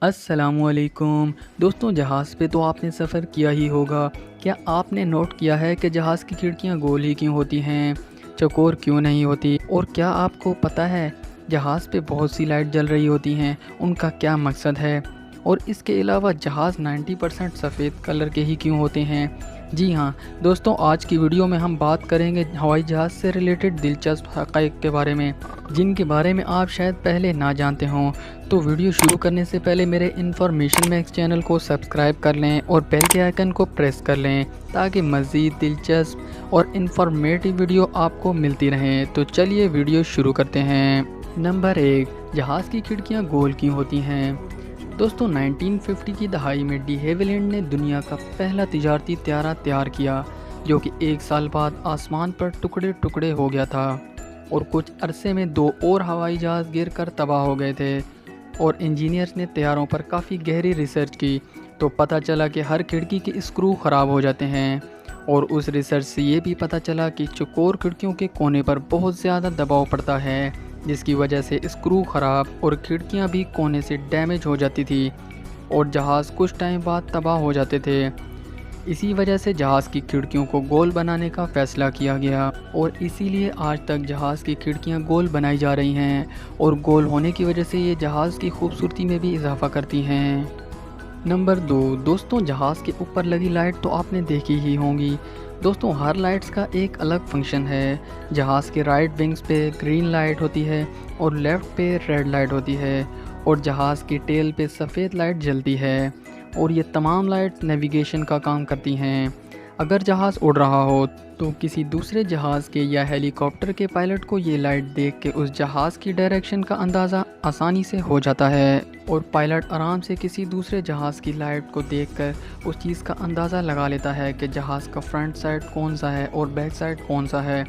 अस्सलामुअलैकुम दोस्तों, जहाज़ पे तो आपने सफ़र किया ही होगा। क्या आपने नोट किया है कि जहाज़ की खिड़कियाँ गोल ही क्यों होती हैं, चौकोर क्यों नहीं होती? और क्या आपको पता है जहाज़ पे बहुत सी लाइट जल रही होती हैं, उनका क्या मकसद है? और इसके अलावा जहाज़ 90% सफ़ेद कलर के ही क्यों होते हैं? जी हाँ दोस्तों, आज की वीडियो में हम बात करेंगे हवाई जहाज़ से रिलेटेड दिलचस्प हक़ाइक़ के बारे में, जिनके बारे में आप शायद पहले ना जानते हों। तो वीडियो शुरू करने से पहले मेरे इन्फॉर्मेशन मैक्स चैनल को सब्सक्राइब कर लें और बेल के आइकन को प्रेस कर लें ताकि मज़ीद दिलचस्प और इन्फॉर्मेटिव वीडियो आपको मिलती रहें। तो चलिए वीडियो शुरू करते हैं। नंबर 1, जहाज़ की खिड़कियाँ गोल क्यों होती हैं? दोस्तों 1950 की दहाई में डी हेविलैंड ने दुनिया का पहला तिजारती त्यारा तैयार किया, जो कि एक साल बाद आसमान पर टुकड़े टुकड़े हो गया था और कुछ अरसे में 2 और हवाई जहाज़ गिर कर तबाह हो गए थे। और इंजीनियर्स ने तैयारों पर काफ़ी गहरी रिसर्च की तो पता चला कि हर खिड़की के स्क्रू ख़राब हो जाते हैं। और उस रिसर्च से ये भी पता चला कि चौकोर खिड़कियों के कोने पर बहुत ज़्यादा दबाव पड़ता है, जिसकी वजह से स्क्रू ख़राब और खिड़कियां भी कोने से डैमेज हो जाती थी और जहाज़ कुछ टाइम बाद तबाह हो जाते थे। इसी वजह से जहाज़ की खिड़कियों को गोल बनाने का फ़ैसला किया गया और इसीलिए आज तक जहाज़ की खिड़कियां गोल बनाई जा रही हैं और गोल होने की वजह से ये जहाज़ की खूबसूरती में भी इजाफ़ा करती हैं। नंबर 2, दोस्तों जहाज़ के ऊपर लगी लाइट तो आपने देखी ही होंगी। दोस्तों हर लाइट्स का एक अलग फंक्शन है। जहाज़ के राइट विंग्स पे ग्रीन लाइट होती है और लेफ़्ट पे रेड लाइट होती है और जहाज़ की टेल पे सफ़ेद लाइट जलती है और ये तमाम लाइट्स नेविगेशन का काम करती हैं। अगर जहाज़ उड़ रहा हो तो किसी दूसरे जहाज़ के या हेलीकॉप्टर के पायलट को ये लाइट देख के उस जहाज़ की डायरेक्शन का अंदाज़ा आसानी से हो जाता है और पायलट आराम से किसी दूसरे जहाज़ की लाइट को देखकर उस चीज़ का अंदाज़ा लगा लेता है कि जहाज़ का फ्रंट साइड कौन सा है और बैक साइड कौन सा है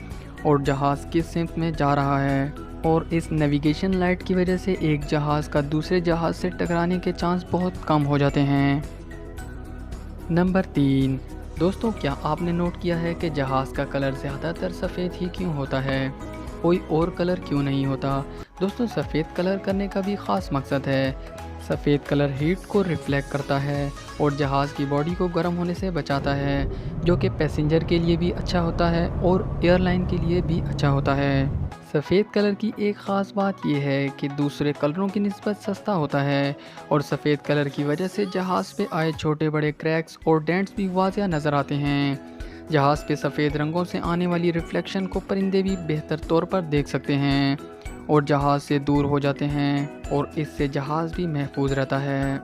और जहाज़ किस सिमत में जा रहा है। और इस नेविगेशन लाइट की वजह से एक जहाज़ का दूसरे जहाज़ से टकराने के चांस बहुत कम हो जाते हैं। नंबर 3, दोस्तों क्या आपने नोट किया है कि जहाज़ का कलर ज़्यादातर सफ़ेद ही क्यों होता है, कोई और कलर क्यों नहीं होता? दोस्तों सफ़ेद कलर करने का भी ख़ास मकसद है। सफ़ेद कलर हीट को रिफ्लेक्ट करता है और जहाज़ की बॉडी को गर्म होने से बचाता है, जो कि पैसेंजर के लिए भी अच्छा होता है और एयरलाइन के लिए भी अच्छा होता है। सफ़ेद कलर की एक ख़ास बात यह है कि दूसरे कलरों की निस्बत सस्ता होता है और सफ़ेद कलर की वजह से जहाज़ पे आए छोटे बड़े क्रैक्स और डेंट्स भी वाज़िया नज़र आते हैं। जहाज़ पे सफ़ेद रंगों से आने वाली रिफ्लेक्शन को परिंदे भी बेहतर तौर पर देख सकते हैं और जहाज़ से दूर हो जाते हैं और इससे जहाज़ भी महफूज रहता है।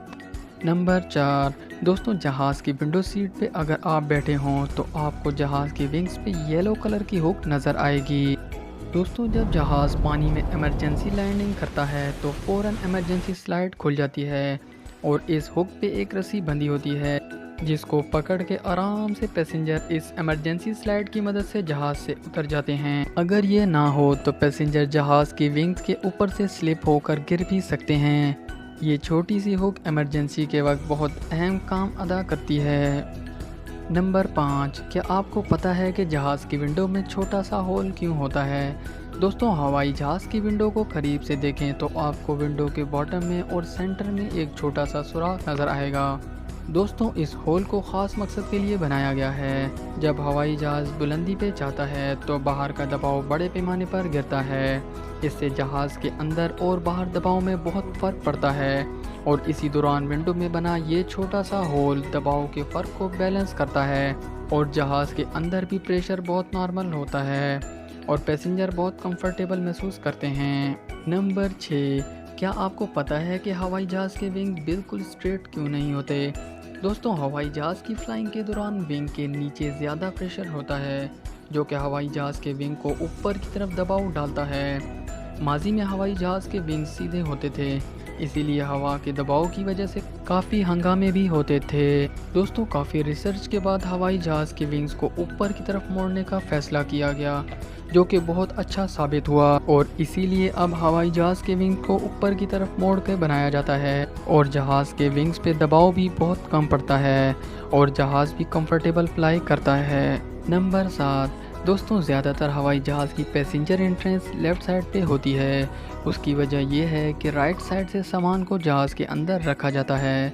नंबर 4, दोस्तों जहाज़ की विंडो सीट पे अगर आप बैठे हों तो आपको जहाज़ के विंग्स पे येलो कलर की हुक नज़र आएगी। दोस्तों जब जहाज़ पानी में इमरजेंसी लैंडिंग करता है तो फ़ौरन इमरजेंसी स्लाइड खुल जाती है और इस हुक पे एक रस्सी बंधी होती है, जिसको पकड़ के आराम से पैसेंजर इस इमरजेंसी स्लाइड की मदद से जहाज़ से उतर जाते हैं। अगर ये ना हो तो पैसेंजर जहाज़ की विंग्स के ऊपर से स्लिप होकर गिर भी सकते हैं। ये छोटी सी हुक इमरजेंसी के वक्त बहुत अहम काम अदा करती है। नंबर 5, क्या आपको पता है कि जहाज़ की विंडो में छोटा सा होल क्यों होता है? दोस्तों हवाई जहाज़ की विंडो को करीब से देखें तो आपको विंडो के बॉटम में और सेंटर में एक छोटा सा सुराख नज़र आएगा। दोस्तों इस होल को ख़ास मकसद के लिए बनाया गया है। जब हवाई जहाज़ बुलंदी पे जाता है तो बाहर का दबाव बड़े पैमाने पर गिरता है। इससे जहाज़ के अंदर और बाहर दबाव में बहुत फ़र्क पड़ता है और इसी दौरान विंडो में बना ये छोटा सा होल दबाव के फ़र्क को बैलेंस करता है और जहाज़ के अंदर भी प्रेशर बहुत नॉर्मल होता है और पैसेंजर बहुत कंफर्टेबल महसूस करते हैं। नंबर 6, क्या आपको पता है कि हवाई जहाज़ के विंग बिल्कुल स्ट्रेट क्यों नहीं होते? दोस्तों हवाई जहाज़ की फ्लाइंग के दौरान विंग के नीचे ज़्यादा प्रेशर होता है, जो कि हवाई जहाज़ के विंग को ऊपर की तरफ दबाव डालता है। माजी में हवाई जहाज़ के विंग सीधे होते थे, इसीलिए हवा के दबाव की वजह से काफ़ी हंगामे भी होते थे। दोस्तों काफ़ी रिसर्च के बाद हवाई जहाज़ के विंग्स को ऊपर की तरफ मोड़ने का फ़ैसला किया गया, जो कि बहुत अच्छा साबित हुआ और इसीलिए अब हवाई जहाज़ के विंग को ऊपर की तरफ मोड़ के बनाया जाता है और जहाज़ के विंग्स पे दबाव भी बहुत कम पड़ता है और जहाज़ भी कंफर्टेबल फ्लाई करता है। नंबर 7, दोस्तों ज़्यादातर हवाई जहाज़ की पैसेंजर एंट्रेंस लेफ़्ट साइड पे होती है। उसकी वजह यह है कि राइट साइड से सामान को जहाज़ के अंदर रखा जाता है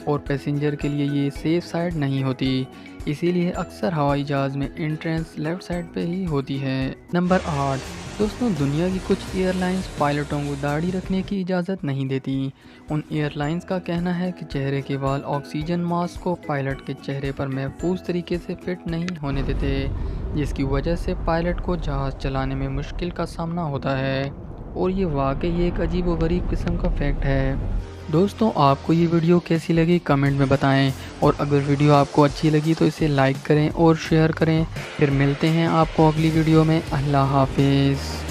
और पैसेंजर के लिए ये सेफ़ साइड नहीं होती। इसीलिए अक्सर हवाई जहाज़ में एंट्रेंस लेफ़्ट साइड पे ही होती है। नंबर 8, दोस्तों दुनिया की कुछ एयरलाइंस पायलटों को दाढ़ी रखने की इजाज़त नहीं देती। उन एयरलाइंस का कहना है कि चेहरे के बाल ऑक्सीजन मास्क को पायलट के चेहरे पर महफूज तरीके से फिट नहीं होने देते, जिसकी वजह से पायलट को जहाज़ चलाने में मुश्किल का सामना होता है। और ये वाकई एक अजीब व गरीब किस्म का फैक्ट है। दोस्तों आपको ये वीडियो कैसी लगी कमेंट में बताएं, और अगर वीडियो आपको अच्छी लगी तो इसे लाइक करें और शेयर करें। फिर मिलते हैं आपको अगली वीडियो में। अल्लाह हाफिज़।